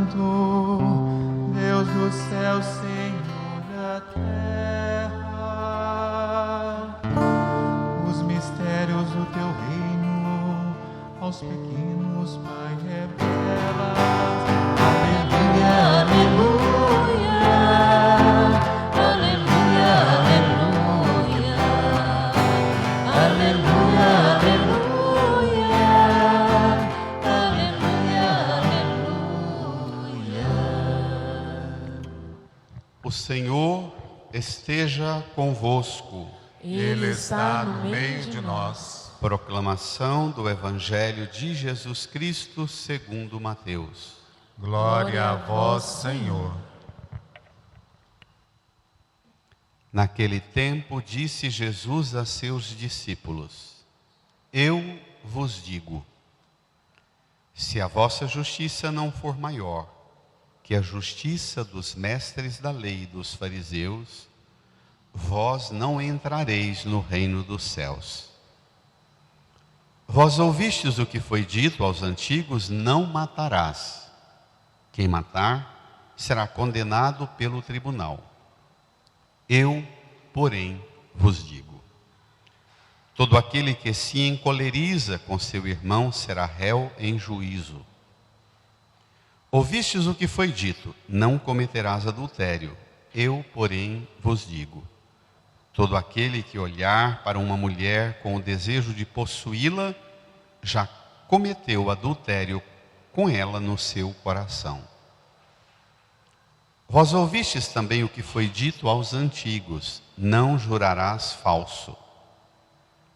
Santo, Deus do céu, Senhor da terra. Os mistérios do teu reino aos pequenos, Pai, revela. Aleluia, aleluia, aleluia, aleluia, aleluia, aleluia, aleluia, aleluia. O Senhor esteja convosco. Ele está no meio de nós. Proclamação do Evangelho de Jesus Cristo segundo Mateus. Glória a vós, Senhor. Naquele tempo disse Jesus a seus discípulos: Eu vos digo, se a vossa justiça não for maior que a justiça dos mestres da lei e dos fariseus, vós não entrareis no reino dos céus. Vós ouvistes o que foi dito aos antigos: não matarás. Quem matar será condenado pelo tribunal. Eu, porém, vos digo: todo aquele que se encoleriza com seu irmão será réu em juízo. Ouvistes o que foi dito: não cometerás adultério. Eu, porém, vos digo: todo aquele que olhar para uma mulher com o desejo de possuí-la, já cometeu adultério com ela no seu coração. Vós ouvistes também o que foi dito aos antigos: não jurarás falso,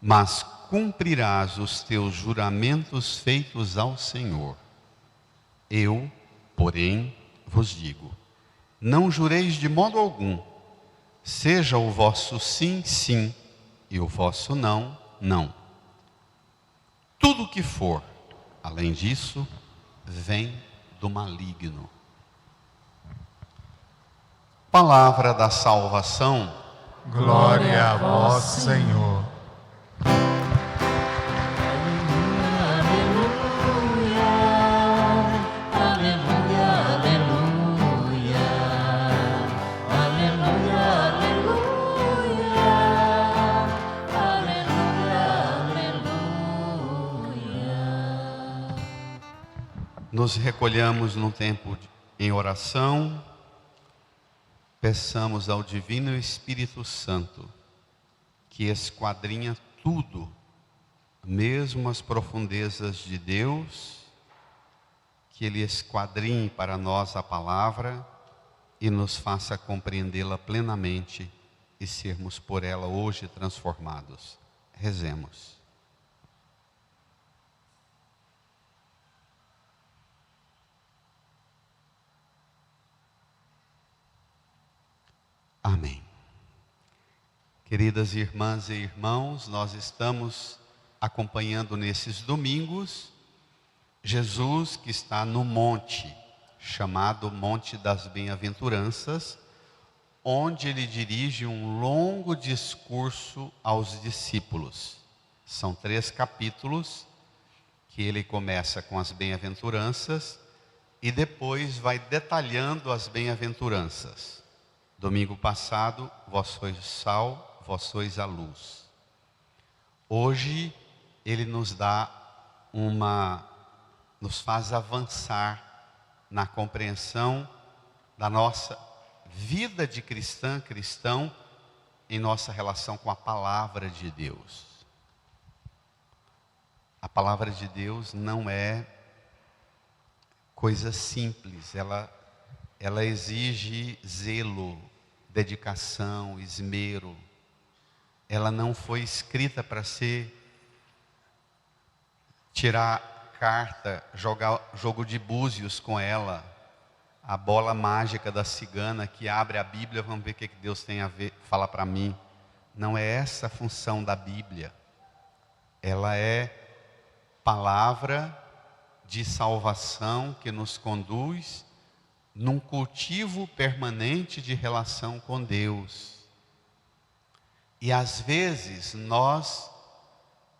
mas cumprirás os teus juramentos feitos ao Senhor. Eu, porém, vos digo: não jureis de modo algum. Seja o vosso sim, sim, e o vosso não, não. Tudo que for, além disso, vem do maligno. Palavra da salvação. Glória a vós, Senhor. Nos recolhamos num tempo em oração, peçamos ao Divino Espírito Santo, que esquadrinha tudo, mesmo as profundezas de Deus, que Ele esquadrinhe para nós a palavra e nos faça compreendê-la plenamente e sermos por ela hoje transformados. Rezemos. Amém. Queridas irmãs e irmãos, nós estamos acompanhando nesses domingos Jesus, que está no monte, chamado Monte das Bem-aventuranças, onde ele dirige um longo discurso aos discípulos. São 3 capítulos que ele começa com as bem-aventuranças e depois vai detalhando as bem-aventuranças. Domingo passado, vós sois o sal, vós sois a luz. Hoje, ele nos faz avançar na compreensão da nossa vida de cristão, em nossa relação com a palavra de Deus. A palavra de Deus não é coisa simples, ela exige zelo, dedicação, esmero. Ela não foi escrita para tirar carta, jogar jogo de búzios com ela, a bola mágica da cigana que abre a Bíblia, vamos ver o que Deus tem a ver, fala para mim. Não é essa a função da Bíblia. Ela é palavra de salvação que nos conduz num cultivo permanente de relação com Deus. E às vezes nós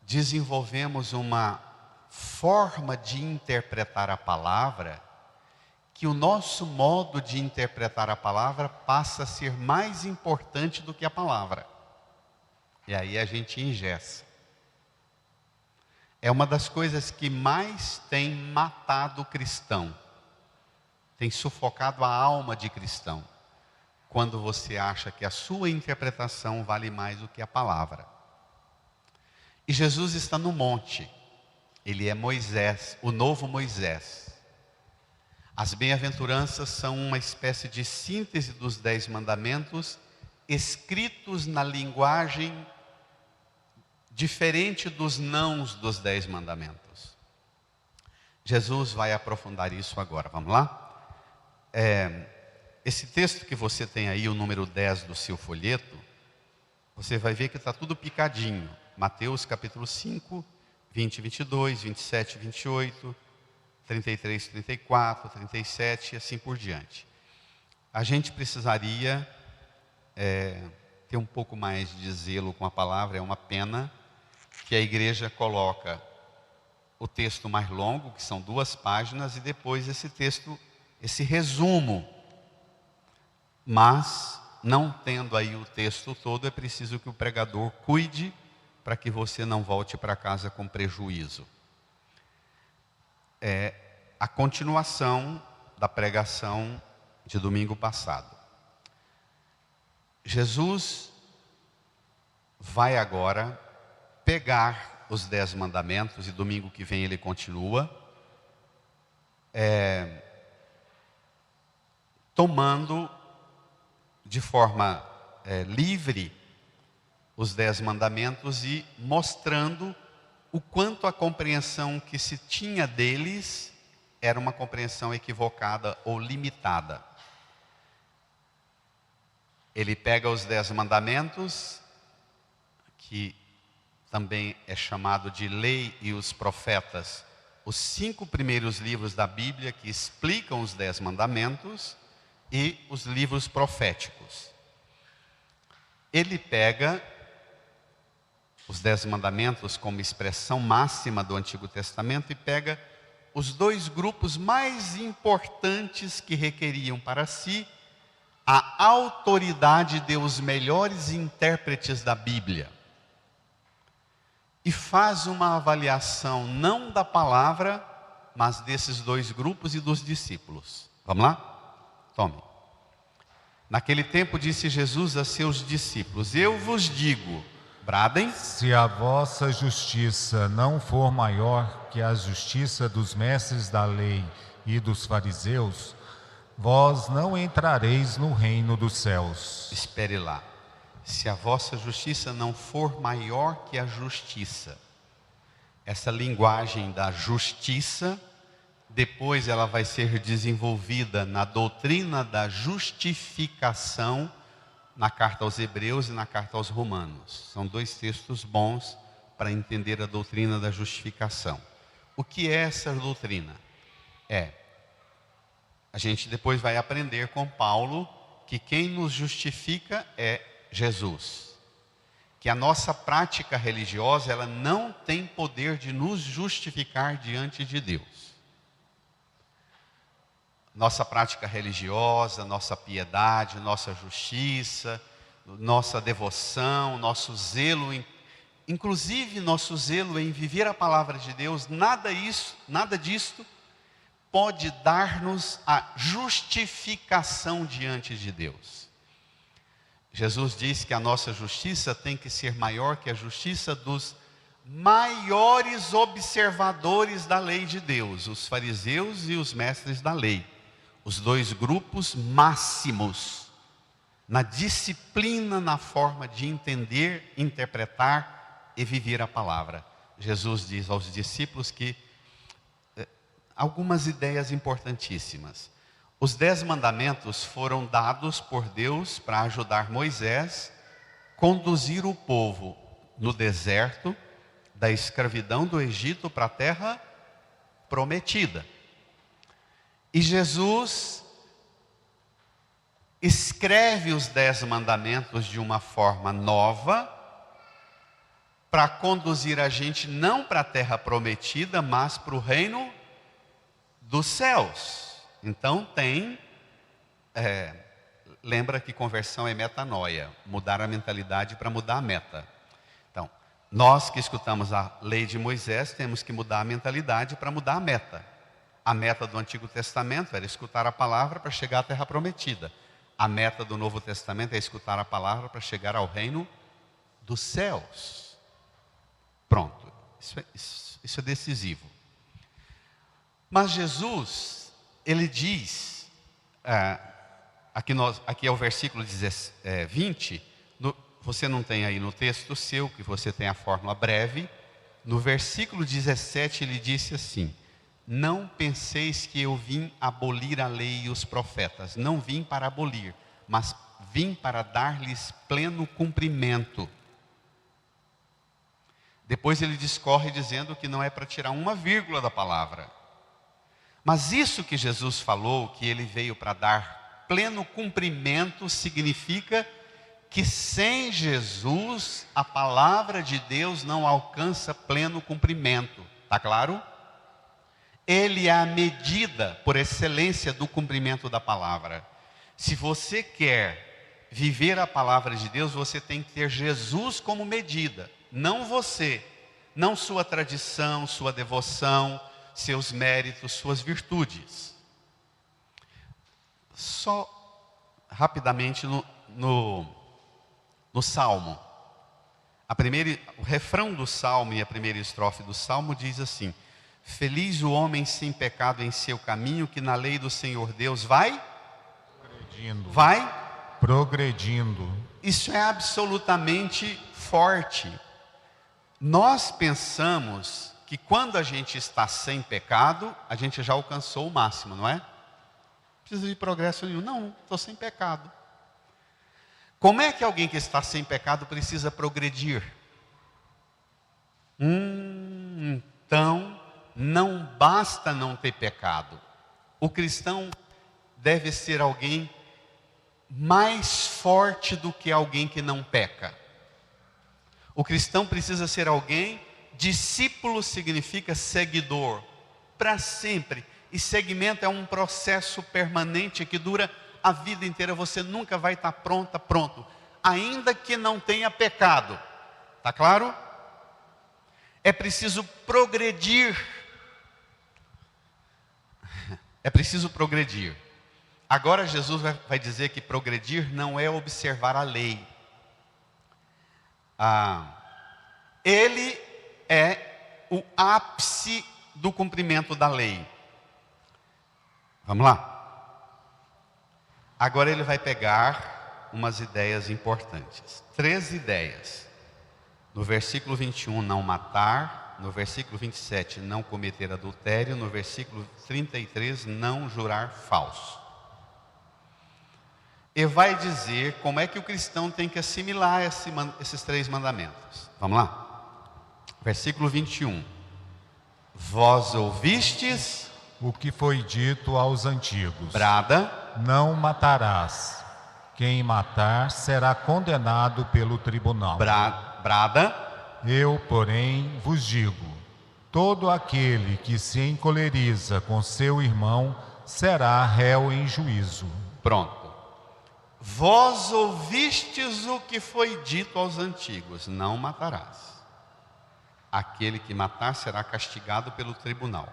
desenvolvemos uma forma de interpretar a palavra que o nosso modo de interpretar a palavra passa a ser mais importante do que a palavra. E aí a gente engessa. É uma das coisas que mais tem matado o cristão, tem sufocado a alma de cristão, quando você acha que a sua interpretação vale mais do que a palavra. E Jesus está no monte, ele é Moisés, o novo Moisés. As bem-aventuranças são uma espécie de síntese dos 10 mandamentos, escritos na linguagem diferente dos nãos dos 10 mandamentos. Jesus vai aprofundar isso agora, vamos lá? Esse texto que você tem aí, o número 10 do seu folheto, você vai ver que está tudo picadinho. Mateus capítulo 5, 20, 22, 27, 28, 33, 34, 37 e assim por diante. A gente precisaria ter um pouco mais de zelo com a palavra. É uma pena que a igreja coloca o texto mais longo, que são 2 páginas, e depois esse texto, esse resumo. Mas, não tendo aí o texto todo, é preciso que o pregador cuide para que você não volte para casa com prejuízo. É a continuação da pregação de domingo passado. Jesus vai agora pegar os 10 mandamentos, e domingo que vem ele continua, tomando de forma livre os 10 mandamentos e mostrando o quanto a compreensão que se tinha deles era uma compreensão equivocada ou limitada. Ele pega os 10 mandamentos, que também é chamado de lei e os profetas, os 5 primeiros livros da Bíblia que explicam os 10 mandamentos, e os livros proféticos. Ele pega os 10 mandamentos como expressão máxima do Antigo Testamento e pega os 2 grupos mais importantes que requeriam para si a autoridade dos melhores intérpretes da Bíblia. E faz uma avaliação não da palavra, mas desses 2 grupos e dos discípulos. Vamos lá? Tome. Naquele tempo disse Jesus a seus discípulos: eu vos digo, bradem, se a vossa justiça não for maior que a justiça dos mestres da lei e dos fariseus, vós não entrareis no reino dos céus. Espere lá. Se a vossa justiça não for maior que a justiça. Essa linguagem da justiça, depois ela vai ser desenvolvida na doutrina da justificação, na carta aos Hebreus e na carta aos Romanos. São 2 textos bons para entender a doutrina da justificação. O que é essa doutrina? A gente depois vai aprender com Paulo que quem nos justifica é Jesus. Que a nossa prática religiosa, ela não tem poder de nos justificar diante de Deus. Nossa prática religiosa, nossa piedade, nossa justiça, nossa devoção, nosso zelo, inclusive nosso zelo em viver a palavra de Deus, nada disto pode dar-nos a justificação diante de Deus. Jesus diz que a nossa justiça tem que ser maior que a justiça dos maiores observadores da lei de Deus, os fariseus e os mestres da lei. Os 2 grupos máximos na disciplina, na forma de entender, interpretar e viver a palavra. Jesus diz aos discípulos que algumas ideias importantíssimas. Os 10 mandamentos foram dados por Deus para ajudar Moisés a conduzir o povo no deserto, da escravidão do Egito para a terra prometida. E Jesus escreve os 10 mandamentos de uma forma nova, para conduzir a gente não para a terra prometida, mas para o reino dos céus. Então lembra que conversão é metanoia, mudar a mentalidade para mudar a meta. Então, nós que escutamos a lei de Moisés, temos que mudar a mentalidade para mudar a meta. A meta do Antigo Testamento era escutar a palavra para chegar à Terra Prometida. A meta do Novo Testamento é escutar a palavra para chegar ao reino dos céus. Pronto, isso é decisivo. Mas Jesus, ele diz, aqui é o versículo 20, você não tem aí no texto seu, que você tem a fórmula breve. No versículo 17 ele disse assim: não penseis que eu vim abolir a lei e os profetas. Não vim para abolir, mas vim para dar-lhes pleno cumprimento. Depois ele discorre dizendo que não é para tirar uma vírgula da palavra. Mas isso que Jesus falou, que ele veio para dar pleno cumprimento, significa que sem Jesus a palavra de Deus não alcança pleno cumprimento. Está claro? Ele é a medida por excelência do cumprimento da palavra. Se você quer viver a palavra de Deus, você tem que ter Jesus como medida. Não você, não sua tradição, sua devoção, seus méritos, suas virtudes. Só rapidamente no Salmo. O refrão do Salmo e a primeira estrofe do Salmo diz assim: feliz o homem sem pecado em seu caminho, que na lei do Senhor Deus vai progredindo. Isso é absolutamente forte. Nós pensamos que quando a gente está sem pecado, a gente já alcançou o máximo, não é? Não precisa de progresso nenhum. Não, estou sem pecado. Como é que alguém que está sem pecado precisa progredir? Então, não basta não ter pecado. O cristão deve ser alguém mais forte do que alguém que não peca. O cristão precisa ser alguém, discípulo significa seguidor, para sempre. E seguimento é um processo permanente que dura a vida inteira. Você nunca vai estar pronto, ainda que não tenha pecado. Está claro? É preciso progredir. É preciso progredir. Agora Jesus vai dizer que progredir não é observar a lei. Ele é o ápice do cumprimento da lei. Vamos lá? Agora ele vai pegar umas ideias importantes. 3 ideias. No versículo 21, não matar. No versículo 27, não cometer adultério. No versículo 33, não jurar falso. E vai dizer como é que o cristão tem que assimilar esses 3 mandamentos. Vamos lá? Versículo 21. Vós ouvistes o que foi dito aos antigos. Brada. Não matarás. Quem matar será condenado pelo tribunal. Brada. Eu, porém, vos digo: todo aquele que se encoleriza com seu irmão será réu em juízo. Pronto. Vós ouvistes o que foi dito aos antigos: não matarás. Aquele que matar será castigado pelo tribunal.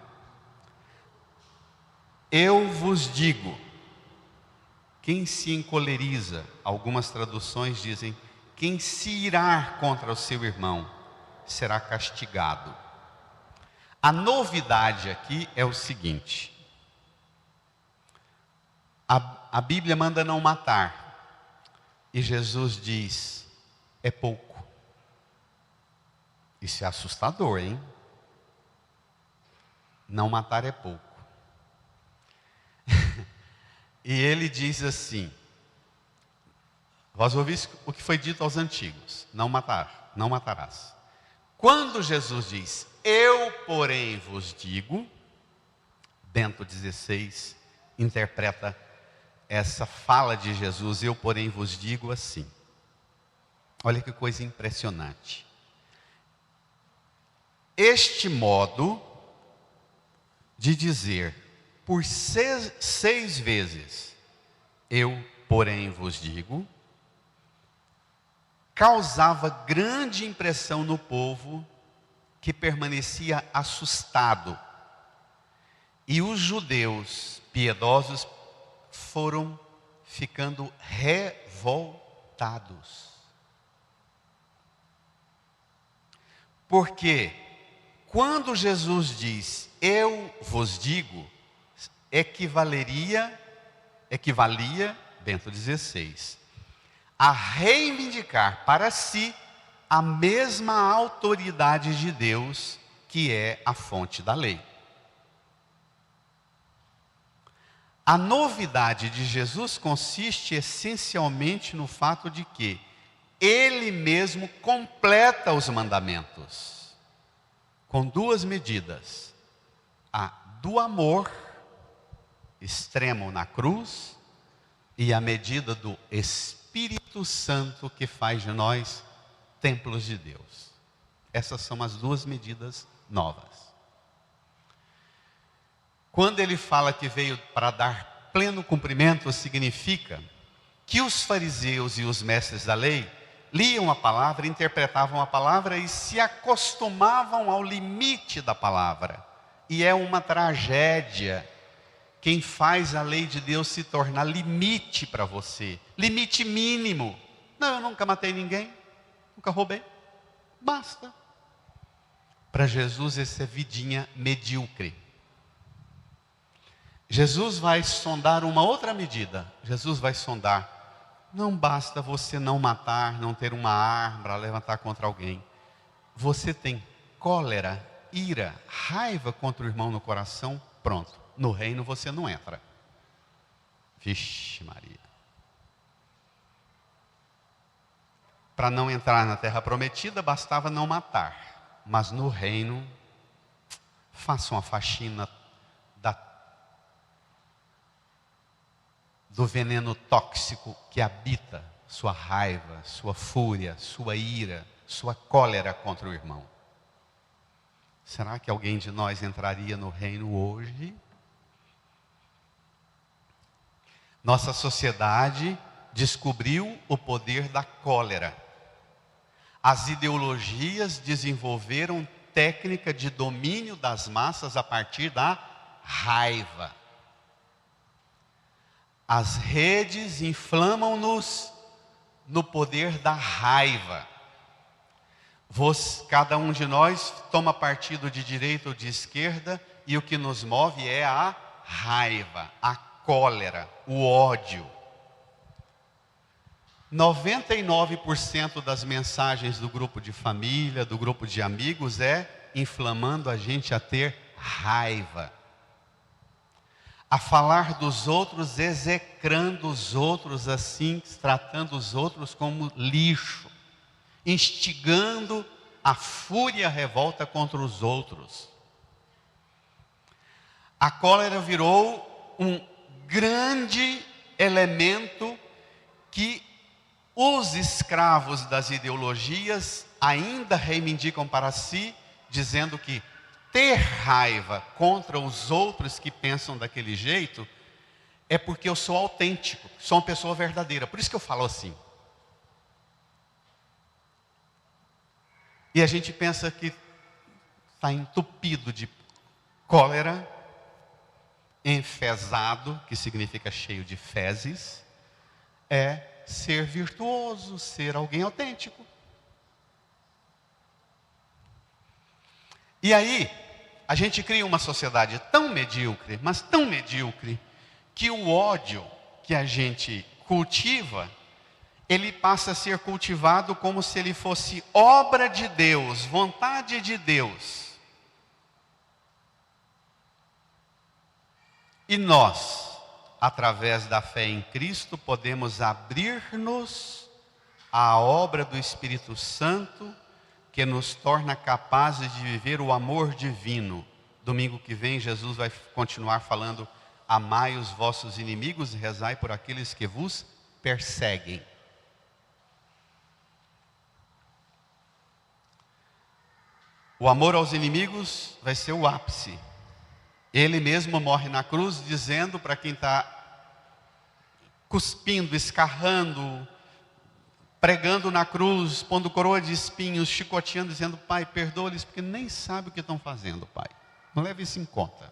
Eu vos digo, quem se encoleriza, algumas traduções dizem, quem se irar contra o seu irmão, será castigado. A novidade aqui é o seguinte: a Bíblia manda não matar, e Jesus diz, é pouco. Isso é assustador, hein? Não matar é pouco. E ele diz assim: vós ouvis o que foi dito aos antigos: não matarás. Quando Jesus diz, eu porém vos digo, Bento XVI interpreta essa fala de Jesus, eu porém vos digo, assim. Olha que coisa impressionante. Este modo de dizer, por seis vezes. Eu, porém, vos digo, causava grande impressão no povo, que permanecia assustado. E os judeus piedosos foram ficando revoltados. Porque quando Jesus diz, eu vos digo, equivalia, Bento XVI, a reivindicar para si a mesma autoridade de Deus, que é a fonte da lei. A novidade de Jesus consiste essencialmente no fato de que Ele mesmo completa os mandamentos, com duas medidas: a do amor, extremo na cruz, e a medida do Espírito Santo, que faz de nós templos de Deus. Essas são as duas medidas novas. Quando ele fala que veio para dar pleno cumprimento, significa que os fariseus e os mestres da lei liam a palavra, interpretavam a palavra e se acostumavam ao limite da palavra. E é uma tragédia quem faz a lei de Deus se tornar limite para você, limite mínimo. Não, eu nunca matei ninguém, nunca roubei, basta. Para Jesus, essa é vidinha medíocre. Jesus vai sondar uma outra medida. Jesus vai sondar: não basta você não matar, não ter uma arma para levantar contra alguém. Você tem cólera, ira, raiva contra o irmão no coração, pronto. No reino você não entra. Vixe Maria. Para não entrar na terra prometida, bastava não matar. Mas no reino, façam a faxina do veneno tóxico que habita sua raiva, sua fúria, sua ira, sua cólera contra o irmão. Será que alguém de nós entraria no reino hoje? Nossa sociedade descobriu o poder da cólera. As ideologias desenvolveram técnica de domínio das massas a partir da raiva. As redes inflamam-nos no poder da raiva. Cada um de nós toma partido de direita ou de esquerda, e o que nos move é a raiva, a cólera, o ódio. 99% das mensagens do grupo de família, do grupo de amigos, é inflamando a gente a ter raiva, a falar dos outros, execrando os outros assim, tratando os outros como lixo, instigando a fúria e a revolta contra os outros. A cólera virou um grande elemento que os escravos das ideologias ainda reivindicam para si, dizendo que ter raiva contra os outros que pensam daquele jeito é porque eu sou autêntico, sou uma pessoa verdadeira. Por isso que eu falo assim. E a gente pensa que está entupido de cólera, enfesado, que significa cheio de fezes, é ser virtuoso, ser alguém autêntico. E aí, a gente cria uma sociedade tão medíocre, mas tão medíocre, que o ódio que a gente cultiva, ele passa a ser cultivado como se ele fosse obra de Deus, vontade de Deus. E nós, através da fé em Cristo, podemos abrir-nos à obra do Espírito Santo, que nos torna capazes de viver o amor divino. Domingo que vem, Jesus vai continuar falando: amai os vossos inimigos e rezai por aqueles que vos perseguem. O amor aos inimigos vai ser o ápice. Ele mesmo morre na cruz dizendo para quem está cuspindo, escarrando, pregando na cruz, pondo coroa de espinhos, chicoteando, dizendo: Pai, perdoa-lhes porque nem sabe o que estão fazendo, Pai. Não leve isso em conta.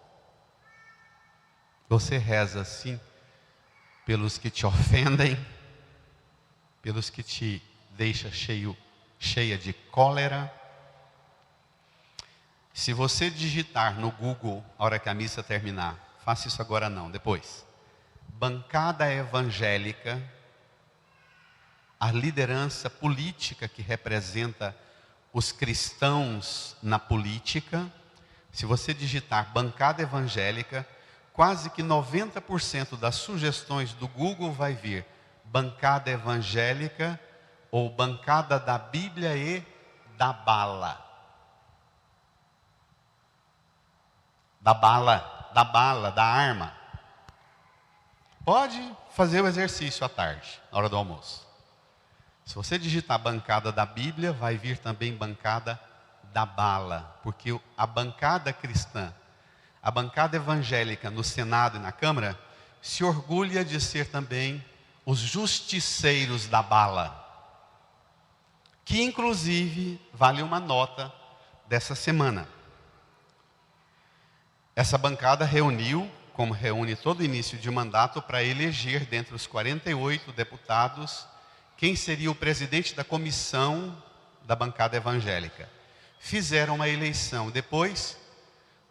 Você reza assim pelos que te ofendem, pelos que te deixam cheia de cólera. Se você digitar no Google, a hora que a missa terminar, faça isso agora não, depois. Bancada evangélica, a liderança política que representa os cristãos na política. Se você digitar bancada evangélica, quase que 90% das sugestões do Google vai vir bancada evangélica ou bancada da Bíblia e da bala. Da arma. Pode fazer o exercício à tarde, na hora do almoço. Se você digitar bancada da Bíblia, vai vir também bancada da bala, porque a bancada cristã, a bancada evangélica no Senado e na Câmara, se orgulha de ser também os justiceiros da bala, que inclusive vale uma nota dessa semana. Essa bancada reuniu, como reúne todo início de mandato, para eleger dentre os 48 deputados quem seria o presidente da comissão da bancada evangélica. Fizeram uma eleição. Depois,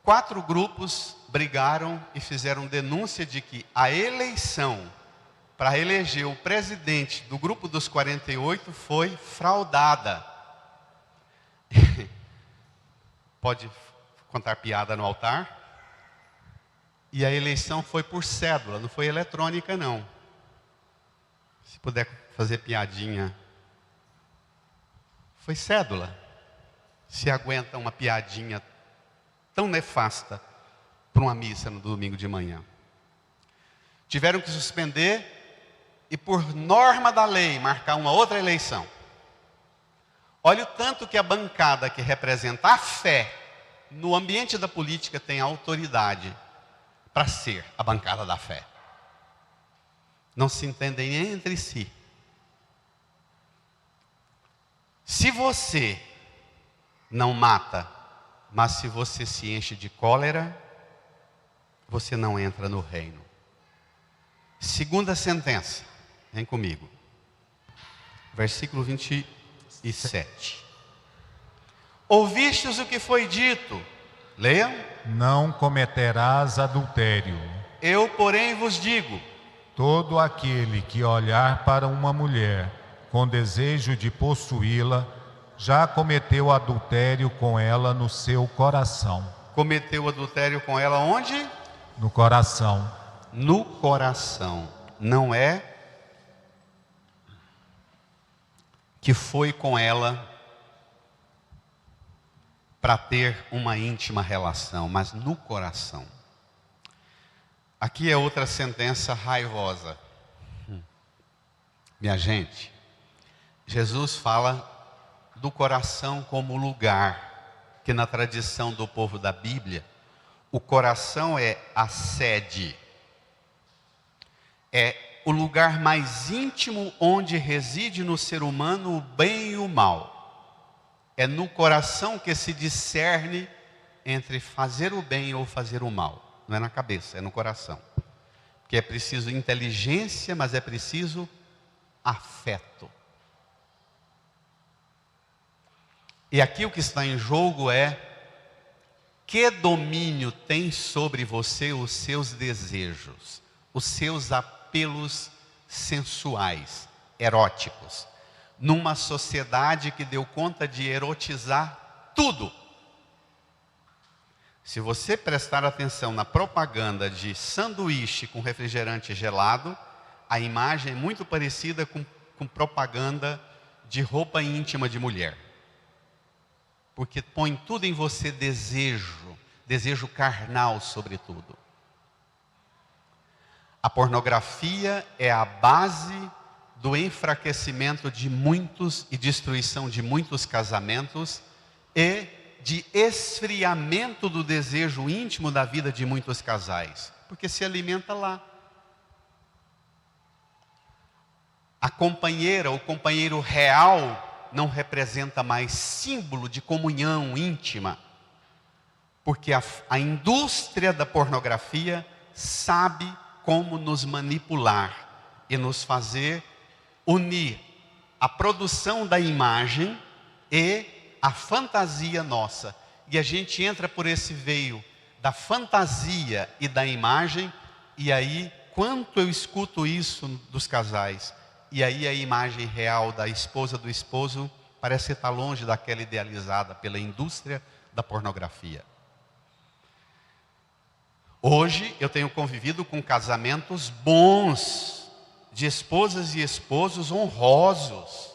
4 grupos brigaram e fizeram denúncia de que a eleição para eleger o presidente do grupo dos 48 foi fraudada. Pode contar piada no altar? E a eleição foi por cédula, não foi eletrônica não. Se puder fazer piadinha. Foi cédula. Se aguenta uma piadinha tão nefasta para uma missa no domingo de manhã. Tiveram que suspender e, por norma da lei, marcar uma outra eleição. Olha o tanto que a bancada que representa a fé no ambiente da política tem autoridade para ser a bancada da fé. Não se entendem entre si. Se você não mata, mas se você se enche de cólera, você não entra no reino. Segunda sentença, vem comigo. Versículo 27. Ouvistes o que foi dito, leiam. Não cometerás adultério. Eu, porém, vos digo: todo aquele que olhar para uma mulher com desejo de possuí-la, já cometeu adultério com ela no seu coração. Cometeu adultério com ela onde? No coração. No coração. Não é que foi com ela para ter uma íntima relação, mas no coração. Aqui é outra sentença raivosa. Minha gente, Jesus fala do coração como lugar, que na tradição do povo da Bíblia, o coração é a sede, é o lugar mais íntimo onde reside no ser humano o bem e o mal. É no coração que se discerne entre fazer o bem ou fazer o mal. Não é na cabeça, é no coração. Porque é preciso inteligência, mas é preciso afeto. E aqui o que está em jogo é: que domínio tem sobre você os seus desejos, os seus apelos sensuais, eróticos, numa sociedade que deu conta de erotizar tudo. Se você prestar atenção na propaganda de sanduíche com refrigerante gelado, a imagem é muito parecida com propaganda de roupa íntima de mulher. Porque põe tudo em você desejo carnal sobretudo. A pornografia é a base do enfraquecimento de muitos e destruição de muitos casamentos e de esfriamento do desejo íntimo da vida de muitos casais? Porque se alimenta lá. A companheira, o companheiro real, não representa mais símbolo de comunhão íntima. Porque a indústria da pornografia sabe como nos manipular e nos fazer unir a produção da imagem e a fantasia nossa. E a gente entra por esse veio da fantasia e da imagem, e aí, quanto eu escuto isso dos casais, e aí a imagem real da esposa, do esposo, parece estar longe daquela idealizada pela indústria da pornografia. Hoje eu tenho convivido com casamentos bons, de esposas e esposos honrosos,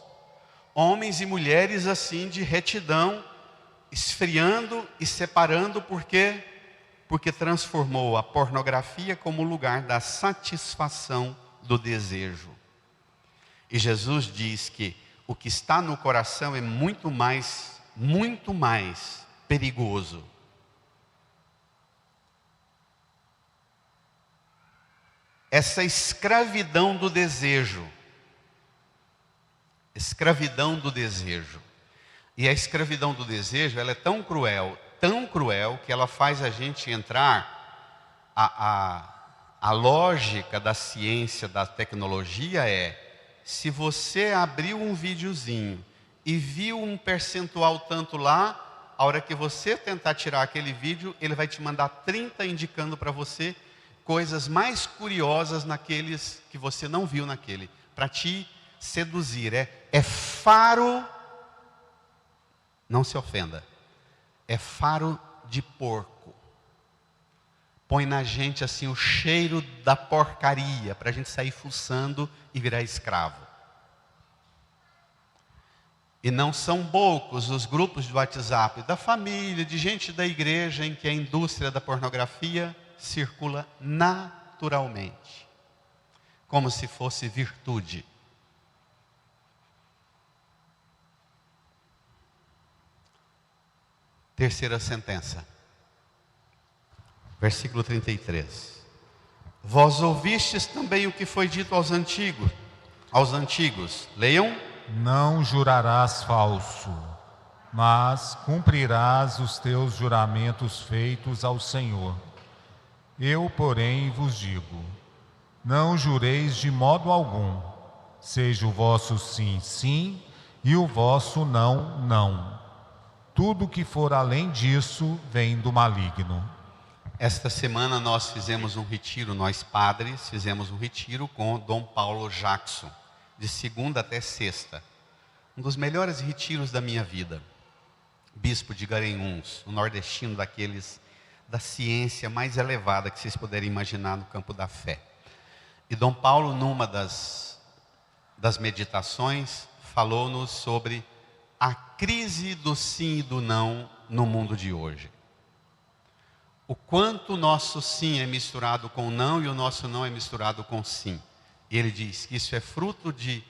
homens e mulheres assim de retidão, esfriando e separando, porque transformou a pornografia como lugar da satisfação do desejo. E Jesus diz que o que está no coração é muito mais perigoso. Essa escravidão do desejo. Escravidão do desejo. E a escravidão do desejo, ela é tão cruel, que ela faz a gente entrar. A lógica da ciência, da tecnologia se você abriu um videozinho e viu um percentual tanto lá, a hora que você tentar tirar aquele vídeo, ele vai te mandar 30 indicando para você coisas mais curiosas naqueles que você não viu naquele, para te seduzir. É faro, não se ofenda, é faro de porco. Põe na gente assim o cheiro da porcaria, para a gente sair fuçando e virar escravo. E não são poucos os grupos de WhatsApp, da família, de gente da igreja, em que a indústria da pornografia circula naturalmente, como se fosse virtude. Terceira sentença, versículo 33. Vós ouvistes também o que foi dito aos antigos. Leiam. Não jurarás falso, mas cumprirás os teus juramentos feitos ao Senhor. Eu, porém, vos digo, não jureis de modo algum, seja o vosso sim, sim, e o vosso não, não. Tudo que for além disso vem do maligno. Esta semana nós fizemos um retiro, nós padres fizemos um retiro com Dom Paulo Jackson, de segunda até sexta. Um dos melhores retiros da minha vida. Bispo de Garanhuns, um nordestino daqueles da ciência mais elevada que vocês puderem imaginar no campo da fé. E Dom Paulo, numa das meditações, falou-nos sobre a crise do sim e do não no mundo de hoje. O quanto o nosso sim é misturado com o não e o nosso não é misturado com o sim. E ele diz que isso é fruto de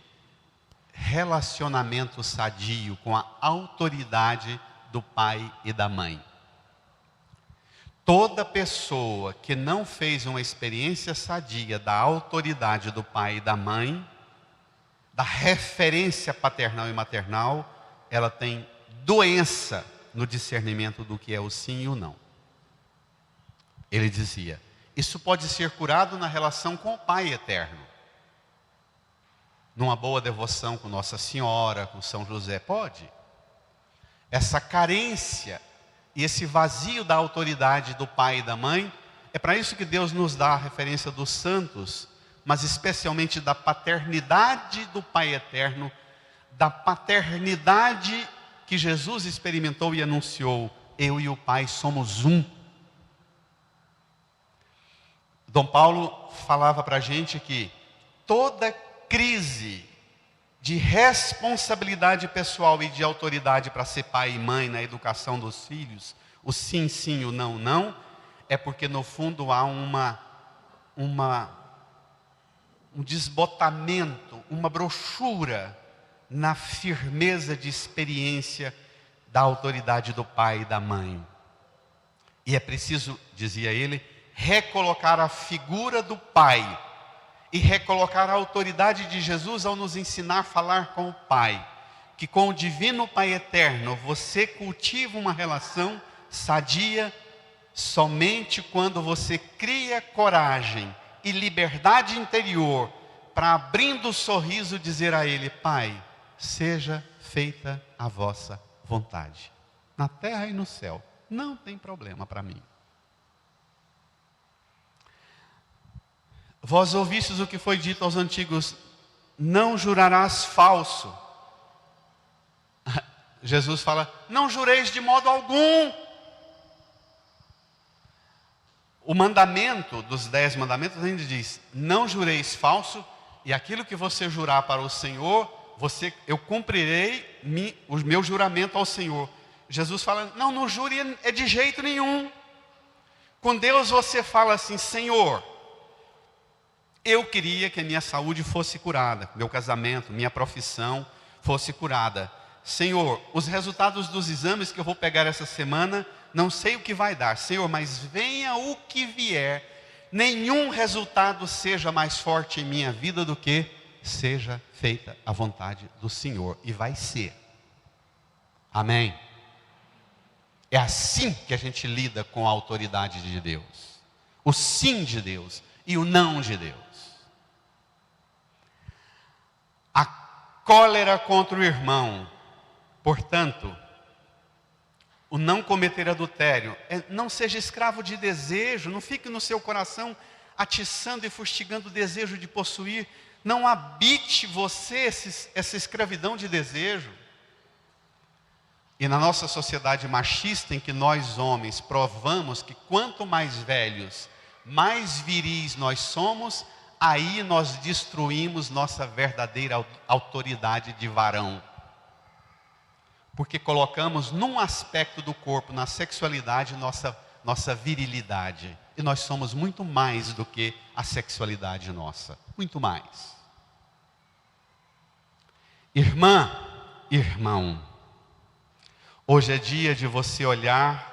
relacionamento sadio com a autoridade do pai e da mãe. Toda pessoa que não fez uma experiência sadia da autoridade do pai e da mãe, da referência paternal e maternal, ela tem doença no discernimento do que é o sim e o não. Ele dizia, isso pode ser curado na relação com o Pai eterno. Numa boa devoção com Nossa Senhora, com São José, pode. Essa carência e esse vazio da autoridade do pai e da mãe, é para isso que Deus nos dá a referência dos santos, mas especialmente da paternidade do Pai eterno, da paternidade que Jesus experimentou e anunciou. Eu e o Pai somos um. Dom Paulo falava para a gente que toda crise de responsabilidade pessoal e de autoridade para ser pai e mãe na educação dos filhos, o sim, sim, o não, não, é porque no fundo há um desbotamento, uma brochura na firmeza de experiência da autoridade do pai e da mãe. E é preciso, dizia ele, recolocar a figura do pai e recolocar a autoridade de Jesus ao nos ensinar a falar com o Pai. Que com o divino Pai eterno você cultiva uma relação sadia somente quando você cria coragem e liberdade interior para, abrindo o sorriso, dizer a Ele: Pai, seja feita a vossa vontade, na terra e no céu. Não tem problema para mim. Vós ouvistes o que foi dito aos antigos: não jurarás falso. Jesus fala: não jureis de modo algum. O mandamento dos 10 mandamentos ainda diz: não jureis falso, e aquilo que você jurar para o Senhor, eu cumprirei o meu juramento ao Senhor. Jesus fala: não jure é de jeito nenhum. Com Deus você fala assim: Senhor, eu queria que a minha saúde fosse curada, meu casamento, minha profissão fosse curada. Senhor, os resultados dos exames que eu vou pegar essa semana, não sei o que vai dar. Senhor, mas venha o que vier, nenhum resultado seja mais forte em minha vida do que seja feita a vontade do Senhor. E vai ser. Amém? É assim que a gente lida com a autoridade de Deus. O sim de Deus e o não de Deus. A cólera contra o irmão. Portanto, o não cometer adultério, não seja escravo de desejo, não fique no seu coração atiçando e fustigando o desejo de possuir, não habite você essa escravidão de desejo. E na nossa sociedade machista, em que nós homens provamos que quanto mais velhos, mais viris nós somos, aí nós destruímos nossa verdadeira autoridade de varão. Porque colocamos num aspecto do corpo, na sexualidade, nossa virilidade. E nós somos muito mais do que a sexualidade nossa. Muito mais. Irmã, irmão, hoje é dia de você olhar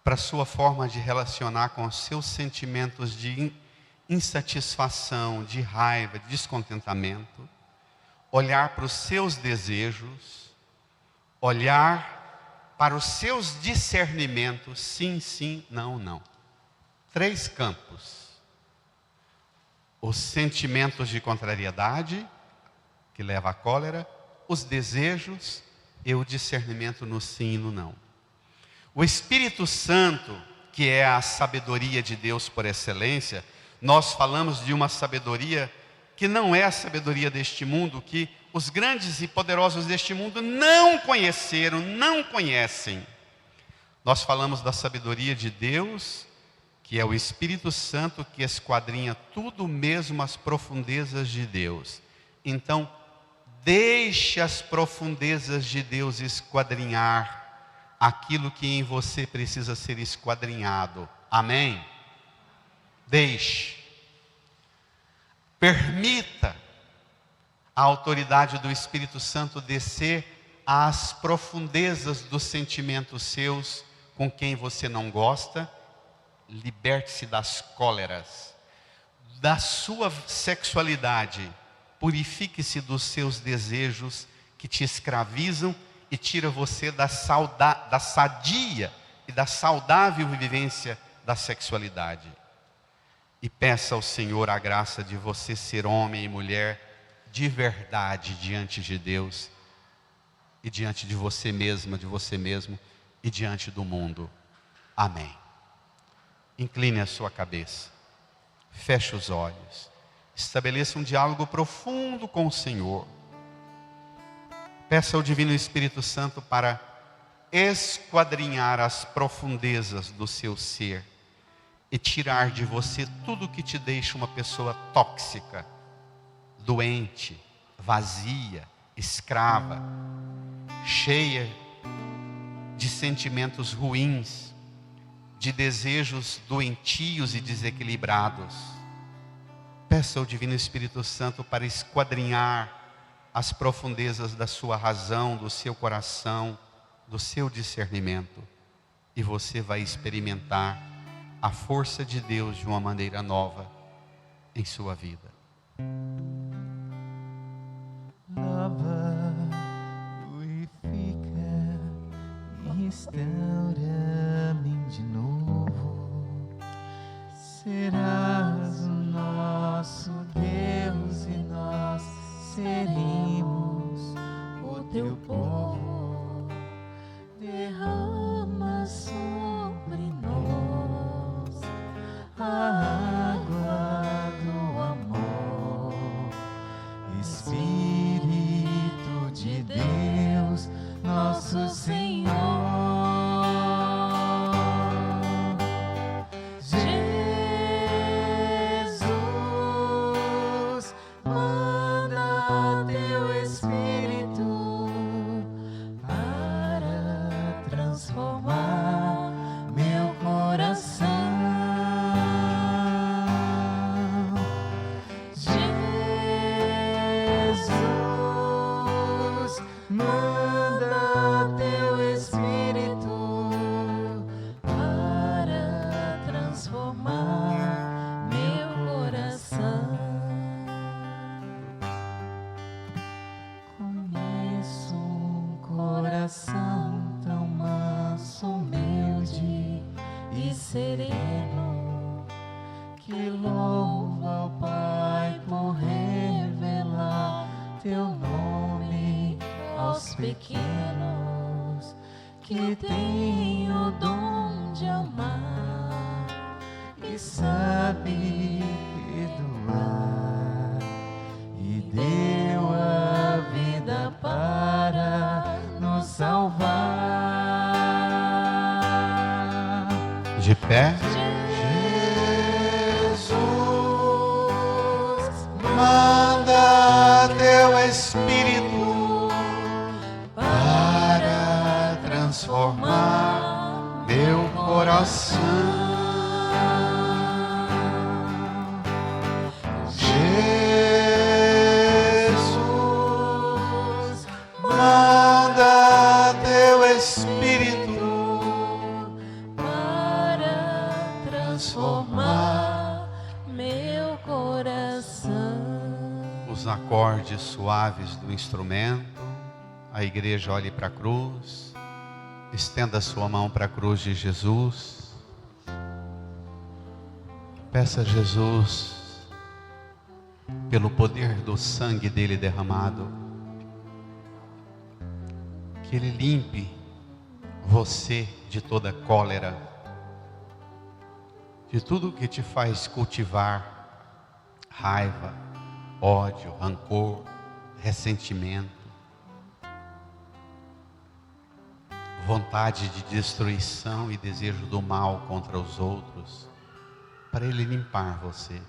para a sua forma de relacionar com os seus sentimentos de insatisfação, de raiva, de descontentamento. Olhar para os seus desejos, olhar para os seus discernimentos, sim, sim, não, não. 3 campos. Os sentimentos de contrariedade, que leva à cólera, os desejos e o discernimento no sim e no não. O Espírito Santo, que é a sabedoria de Deus por excelência, nós falamos de uma sabedoria que não é a sabedoria deste mundo, que os grandes e poderosos deste mundo não conheceram, não conhecem. Nós falamos da sabedoria de Deus, que é o Espírito Santo que esquadrinha tudo mesmo as profundezas de Deus. Então, deixe as profundezas de Deus esquadrinhar aquilo que em você precisa ser esquadrinhado. Amém? Deixe. Permita a autoridade do Espírito Santo descer às profundezas dos sentimentos seus com quem você não gosta. Liberte-se das cóleras, da sua sexualidade. Purifique-se dos seus desejos que te escravizam e tira você da sadia e da saudável vivência da sexualidade. E peça ao Senhor a graça de você ser homem e mulher de verdade diante de Deus e diante de você mesma, de você mesmo e diante do mundo. Amém. Incline a sua cabeça, feche os olhos, estabeleça um diálogo profundo com o Senhor. Peça ao Divino Espírito Santo para esquadrinhar as profundezas do seu ser e tirar de você tudo que te deixa uma pessoa tóxica, doente, vazia, escrava, cheia de sentimentos ruins, de desejos doentios e desequilibrados. Peça ao Divino Espírito Santo para esquadrinhar as profundezas da sua razão, do seu coração, do seu discernimento. E você vai experimentar a força de Deus de uma maneira nova em sua vida. Lava, purifica e restaura-me de novo. Serás o nosso Deus e nós seremos o teu povo. Derrama sobre nós a água do amor. Espírito de Deus, nosso Senhor. Jesus, manda teu Espírito para transformar meu coração. Jesus, manda teu Espírito para transformar meu coração. Conheço um coração tão manso, humilde e sereno, que louva ao Pai por revelar teu nome aos pequenos, que tem o dom de amar e sabe perdoar, e deu a vida para nos salvar. De pé. Jesus, Manda teu Espírito para transformar meu coração. Jesus, manda teu Espírito para transformar meu coração. os acordes suaves do instrumento. A igreja olhe para a cruz, estenda sua mão para a cruz de Jesus. Peça a Jesus, pelo poder do sangue dele derramado, que ele limpe você de toda cólera, de tudo que te faz cultivar raiva, ódio, rancor, ressentimento, vontade de destruição e desejo do mal contra os outros, para ele limpar você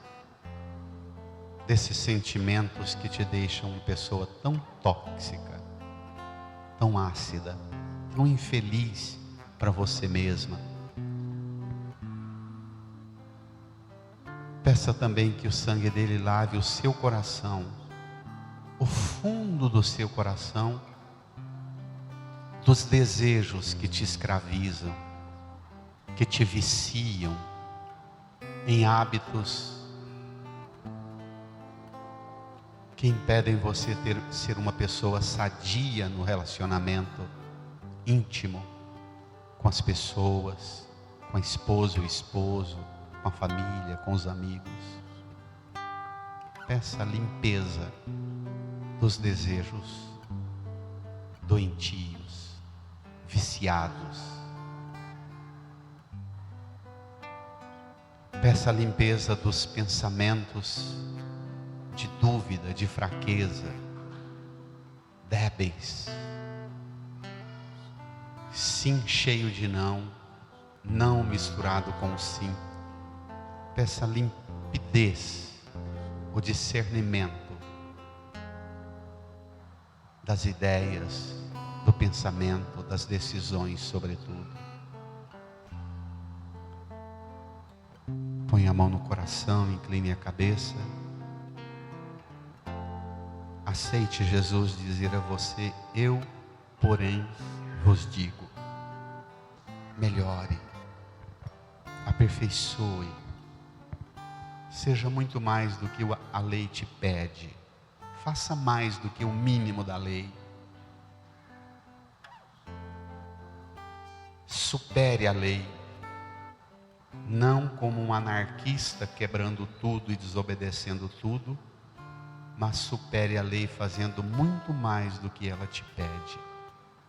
desses sentimentos que te deixam uma pessoa tão tóxica, tão ácida, tão infeliz para você mesma. Peça também que o sangue dele lave o seu coração, o fundo do seu coração, dos desejos que te escravizam, que te viciam em hábitos que impedem você ser uma pessoa sadia no relacionamento íntimo com as pessoas, com a esposa e o esposo, com a família, com os amigos. Peça a limpeza dos desejos doentios, viciados. Peça a limpeza dos pensamentos de dúvida, de fraqueza, débeis. Sim cheio de não, não misturado com sim. Peça a limpidez, o discernimento das ideias, do pensamento, das decisões, sobretudo. Põe a mão no coração, incline a cabeça. Aceite Jesus dizer a você: eu, porém, vos digo. Melhore, aperfeiçoe, seja muito mais do que a lei te pede, faça mais do que o mínimo da lei. Supere a lei, não como um anarquista quebrando tudo e desobedecendo tudo, mas supere a lei fazendo muito mais do que ela te pede.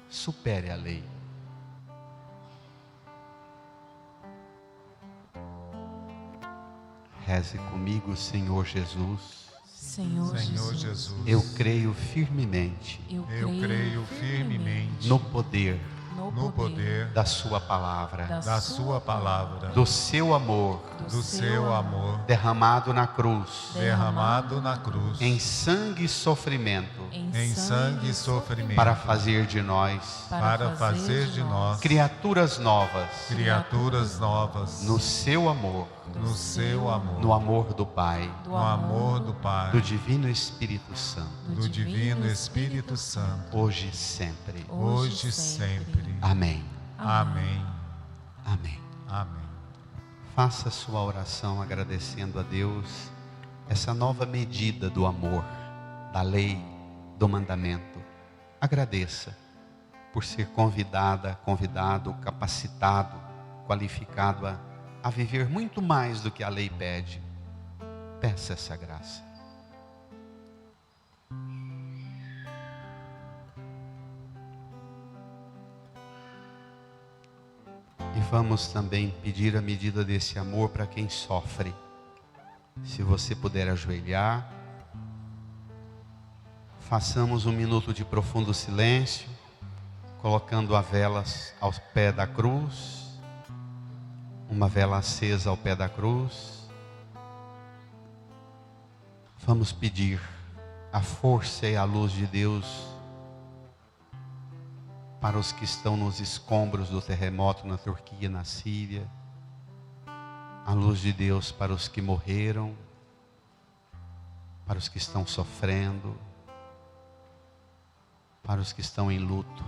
Supere a lei. Reze comigo, Senhor Jesus. Senhor Jesus, Eu creio firmemente eu creio firmemente no poder no poder da sua palavra, da sua palavra, do seu amor do seu amor derramado na cruz, derramado na cruz, em sangue e sofrimento, em sangue e sofrimento, para fazer de nós para fazer de nós criaturas novas, criaturas novas, no seu amor, no seu amor, no amor do Pai, no amor do Pai, do Divino Espírito Santo, do Divino Espírito Santo, hoje e sempre. hoje e sempre. Amém. Amém. Amém. Amém. Faça sua oração agradecendo a Deus essa nova medida do amor, da lei, do mandamento. Agradeça por ser convidada, convidado, capacitado, qualificado a viver muito mais do que a lei pede. Peça essa graça. E vamos também pedir a medida desse amor para quem sofre. Se você puder ajoelhar, façamos um minuto de profundo silêncio, colocando a vela ao pé da cruz, uma vela acesa ao pé da cruz. Vamos pedir a força e a luz de Deus para os que estão nos escombros do terremoto na Turquia, na Síria, a luz de Deus para os que morreram, para os que estão sofrendo, para os que estão em luto.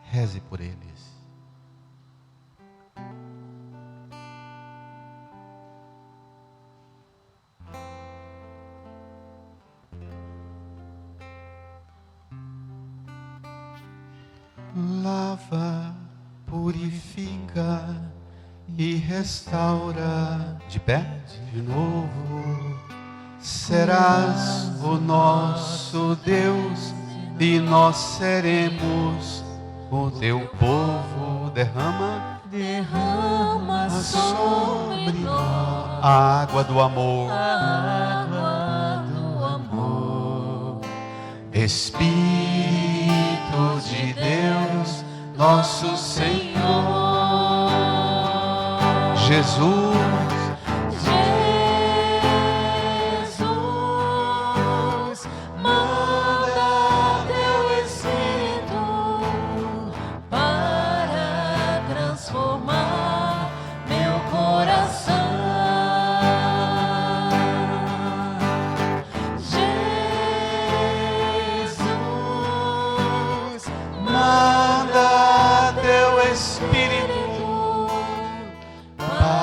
Reze por eles. Lava, purifica e restaura De pé? de novo. Serás o nosso Deus e nós seremos o teu povo. Derrama derrama sobre nós a água do amor. a água do amor. Espírito de Deus, nosso Senhor Jesus, Jesus, manda teu Espírito para transformar meu coração. Jesus, manda teu Espírito para